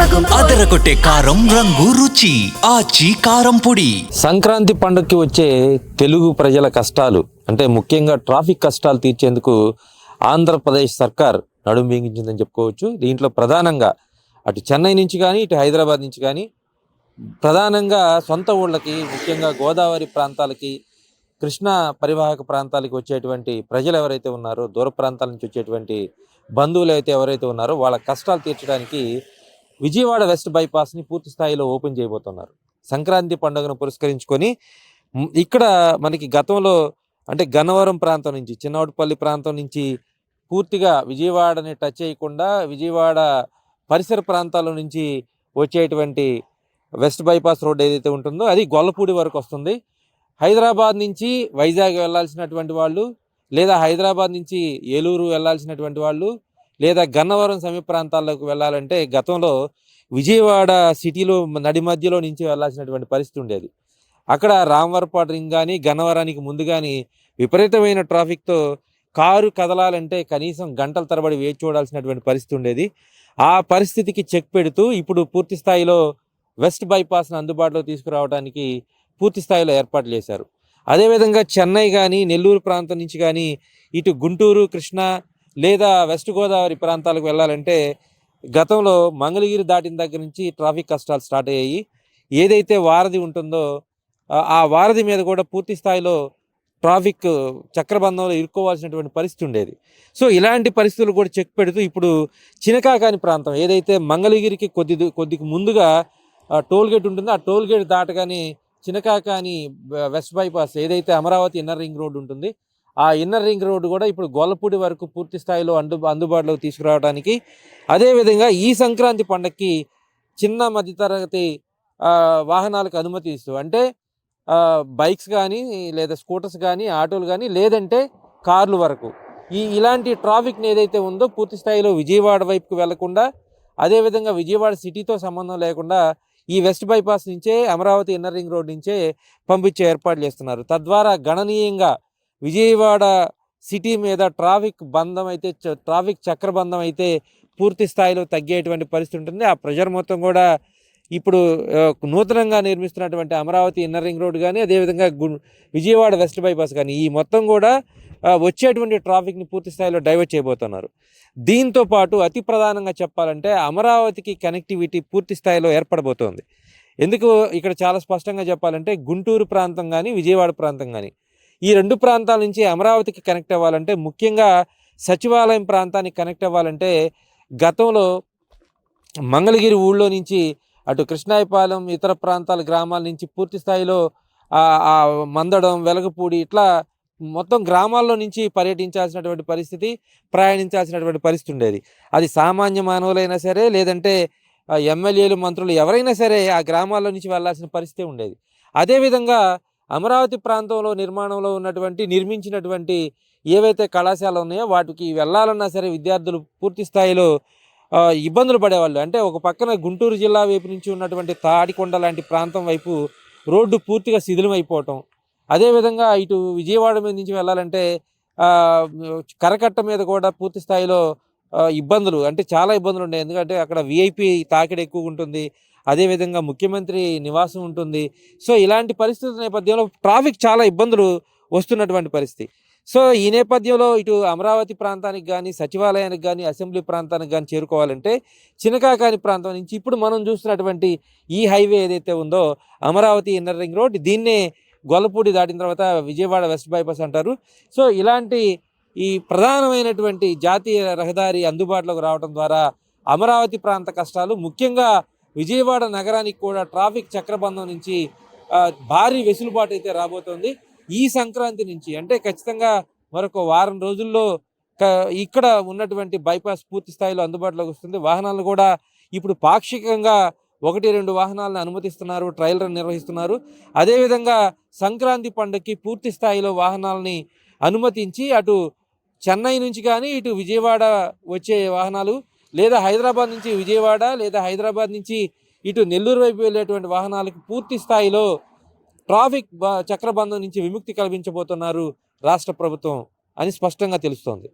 అదరగొట్టే కారం రంగు రుచి ఆచి కారం పొడి. సంక్రాంతి పండుగకి వచ్చే తెలుగు ప్రజల కష్టాలు అంటే ముఖ్యంగా ట్రాఫిక్ కష్టాలు తీర్చేందుకు ఆంధ్రప్రదేశ్ సర్కార్ నడుం బిగించిందని చెప్పుకోవచ్చు. దీంట్లో ప్రధానంగా అటు చెన్నై నుంచి కానీ ఇటు హైదరాబాద్ నుంచి కానీ ప్రధానంగా సొంత ఊళ్ళకి ముఖ్యంగా గోదావరి ప్రాంతాలకి కృష్ణా పరివాహక ప్రాంతాలకి వచ్చేటువంటి ప్రజలు ఎవరైతే ఉన్నారో, దూర ప్రాంతాల నుంచి వచ్చేటువంటి బంధువులు అయితే ఎవరైతే ఉన్నారో వాళ్ళ కష్టాలు తీర్చడానికి విజయవాడ వెస్ట్ బైపాస్ని పూర్తి స్థాయిలో ఓపెన్ చేయబోతున్నారు. సంక్రాంతి పండుగను పురస్కరించుకొని ఇక్కడ మనకి గతంలో అంటే గన్నవరం ప్రాంతం నుంచి, చిన్నవటిపల్లి ప్రాంతం నుంచి పూర్తిగా విజయవాడని టచ్ చేయకుండా విజయవాడ పరిసర ప్రాంతాల నుంచి వచ్చేటువంటి వెస్ట్ బైపాస్ రోడ్ ఏదైతే ఉంటుందో అది గొల్లపూడి వరకు వస్తుంది. హైదరాబాద్ నుంచి వైజాగ్ వెళ్ళాల్సినటువంటి వాళ్ళు, లేదా హైదరాబాద్ నుంచి ఏలూరు వెళ్ళాల్సినటువంటి వాళ్ళు, లేదా గన్నవరం సమీప ప్రాంతాల్లోకి వెళ్ళాలంటే గతంలో విజయవాడ సిటీలో నడి మధ్యలో నుంచి వెళ్ళాల్సినటువంటి పరిస్థితి ఉండేది. అక్కడ రామవరపాడు రింగ్ కానీ గన్నవరానికి ముందు కానీ విపరీతమైన ట్రాఫిక్తో కారు కదలాలంటే కనీసం గంటల తరబడి వేచి చూడాల్సినటువంటి పరిస్థితి ఉండేది. ఆ పరిస్థితికి చెక్ పెడుతూ ఇప్పుడు పూర్తి స్థాయిలో వెస్ట్ బైపాస్ను అందుబాటులో తీసుకురావడానికి పూర్తి స్థాయిలో ఏర్పాట్లు చేశారు. అదేవిధంగా చెన్నై కానీ నెల్లూరు ప్రాంతం నుంచి కానీ ఇటు గుంటూరు, కృష్ణా లేదా వెస్ట్ గోదావరి ప్రాంతాలకు వెళ్ళాలంటే గతంలో మంగళగిరి దాటిన దగ్గర నుంచి ట్రాఫిక్ కష్టాలు స్టార్ట్ అయ్యాయి. ఏదైతే వారధి ఉంటుందో ఆ వారధి మీద కూడా పూర్తి స్థాయిలో ట్రాఫిక్ చక్రబంధంలో ఇరుక్కోవాల్సినటువంటి పరిస్థితి ఉండేది. సో ఇలాంటి పరిస్థితులు కూడా చెక్ పెడుతూ ఇప్పుడు చినకాకాని ప్రాంతం ఏదైతే మంగళగిరికి కొద్దిగా ముందుగా టోల్గేట్ ఉంటుందో ఆ టోల్గేట్ దాటగానే చినకాకాని వెస్ట్ బైపాస్ ఏదైతే అమరావతి ఇన్నర్ రింగ్ రోడ్ ఉంటుంది ఆ ఇన్నర్ రింగ్ రోడ్డు కూడా ఇప్పుడు గొల్లపూడి వరకు పూర్తి స్థాయిలో అందుబాటులోకి తీసుకురావడానికి, అదేవిధంగా ఈ సంక్రాంతి పండగకి చిన్న మధ్యతరగతి వాహనాలకు అనుమతి ఇస్తూ అంటే బైక్స్ కానీ లేదా స్కూటర్స్ కానీ ఆటోలు కానీ లేదంటే కార్లు వరకు ఇలాంటి ట్రాఫిక్ని ఏదైతే ఉందో పూర్తి స్థాయిలో విజయవాడ వైపుకి వెళ్లకుండా, అదేవిధంగా విజయవాడ సిటీతో సంబంధం లేకుండా ఈ వెస్ట్ బైపాస్ నుంచే అమరావతి ఇన్నర్ రింగ్ రోడ్ నుంచే పంపించే ఏర్పాట్లు చేస్తున్నారు. తద్వారా గణనీయంగా విజయవాడ సిటీ మీద ట్రాఫిక్ చక్రబంధం అయితే పూర్తి స్థాయిలో తగ్గేటువంటి పరిస్థితి ఉంటుంది. ఆ ప్రెజర్ మొత్తం కూడా ఇప్పుడు నూతనంగా నిర్మిస్తున్నటువంటి అమరావతి ఇన్నర్ రింగ్ రోడ్ కానీ అదేవిధంగా విజయవాడ వెస్ట్ బైపాస్ కానీ ఈ మొత్తం కూడా వచ్చేటువంటి ట్రాఫిక్ని పూర్తి స్థాయిలో డైవర్ట్ చేయబోతున్నారు. దీంతో పాటు అతి ప్రధానంగా చెప్పాలంటే అమరావతికి కనెక్టివిటీ పూర్తి స్థాయిలో ఏర్పడబోతోంది. ఎందుకు ఇక్కడ చాలా స్పష్టంగా చెప్పాలంటే గుంటూరు ప్రాంతం కానీ విజయవాడ ప్రాంతం కానీ ఈ రెండు ప్రాంతాల నుంచి అమరావతికి కనెక్ట్ అవ్వాలంటే, ముఖ్యంగా సచివాలయం ప్రాంతానికి కనెక్ట్ అవ్వాలంటే గతంలో మంగళగిరి ఊళ్ళో నుంచి అటు కృష్ణాయపాలెం ఇతర ప్రాంతాల గ్రామాల నుంచి పూర్తి స్థాయిలో మందడం, వెలగపూడి ఇట్లా మొత్తం గ్రామాల్లో నుంచి పర్యటించాల్సినటువంటి పరిస్థితి, ప్రయాణించాల్సినటువంటి పరిస్థితి ఉండేది. అది సామాన్య మానవులైనా సరే లేదంటే ఎమ్మెల్యేలు, మంత్రులు ఎవరైనా సరే ఆ గ్రామాల్లో నుంచి వెళ్ళాల్సిన పరిస్థితి ఉండేది. అదేవిధంగా అమరావతి ప్రాంతంలో నిర్మించినటువంటి ఏవైతే కళాశాలలు ఉన్నాయో వాటికి వెళ్ళాలన్నా సరే విద్యార్థులు పూర్తి స్థాయిలో ఇబ్బందులు పడేవాళ్ళు. అంటే ఒక పక్కన గుంటూరు జిల్లా వైపు నుంచి ఉన్నటువంటి తాడికొండ లాంటి ప్రాంతం వైపు రోడ్డు పూర్తిగా శిథిలమైపోవటం, అదేవిధంగా ఇటు విజయవాడ మీద నుంచి వెళ్ళాలంటే కరకట్ట మీద కూడా పూర్తి స్థాయిలో ఇబ్బందులు అంటే చాలా ఇబ్బందులు ఉన్నాయి. ఎందుకంటే అక్కడ విఐపి తాకిడి ఎక్కువ ఉంటుంది, అదేవిధంగా ముఖ్యమంత్రి నివాసం ఉంటుంది. సో ఇలాంటి పరిస్థితుల నేపథ్యంలో ట్రాఫిక్ చాలా ఇబ్బందులు వస్తున్నటువంటి పరిస్థితి. సో ఈ నేపథ్యంలో ఇటు అమరావతి ప్రాంతానికి కానీ సచివాలయానికి కానీ అసెంబ్లీ ప్రాంతానికి కానీ చేరుకోవాలంటే చినకాకాని ప్రాంతం నుంచి ఇప్పుడు మనం చూస్తున్నటువంటి ఈ హైవే ఏదైతే ఉందో అమరావతి ఇన్నర్ రింగ్ రోడ్, దీన్నే గొల్లపూడి దాటిన తర్వాత విజయవాడ వెస్ట్ బైపాస్ అంటారు. సో ఇలాంటి ఈ ప్రధానమైనటువంటి జాతీయ రహదారి అందుబాటులోకి రావడం ద్వారా అమరావతి ప్రాంత కష్టాలు, ముఖ్యంగా విజయవాడ నగరానికి కూడా ట్రాఫిక్ చక్రబంధం నుంచి భారీ వెసులుబాటు అయితే రాబోతోంది. ఈ సంక్రాంతి నుంచి అంటే ఖచ్చితంగా మరొక వారం రోజుల్లో ఇక్కడ ఉన్నటువంటి బైపాస్ పూర్తి స్థాయిలో అందుబాటులోకి వస్తుంది. వాహనాలను కూడా ఇప్పుడు పాక్షికంగా 1-2 వాహనాలను అనుమతిస్తున్నారు, ట్రయల్ రన్ నిర్వహిస్తున్నారు. అదేవిధంగా సంక్రాంతి పండుగకి పూర్తి స్థాయిలో వాహనాలని అనుమతించి అటు చెన్నై నుంచి కానీ ఇటు విజయవాడ వచ్చే వాహనాలు, లేదా హైదరాబాద్ నుంచి విజయవాడ లేదా హైదరాబాద్ నుంచి ఇటు నెల్లూరు వైపు వెళ్ళేటువంటి వాహనాలకు పూర్తి స్థాయిలో ట్రాఫిక్ చక్రబంధం నుంచి విముక్తి కల్పించబోతున్నారు రాష్ట్ర ప్రభుత్వం అని స్పష్టంగా తెలుస్తోంది.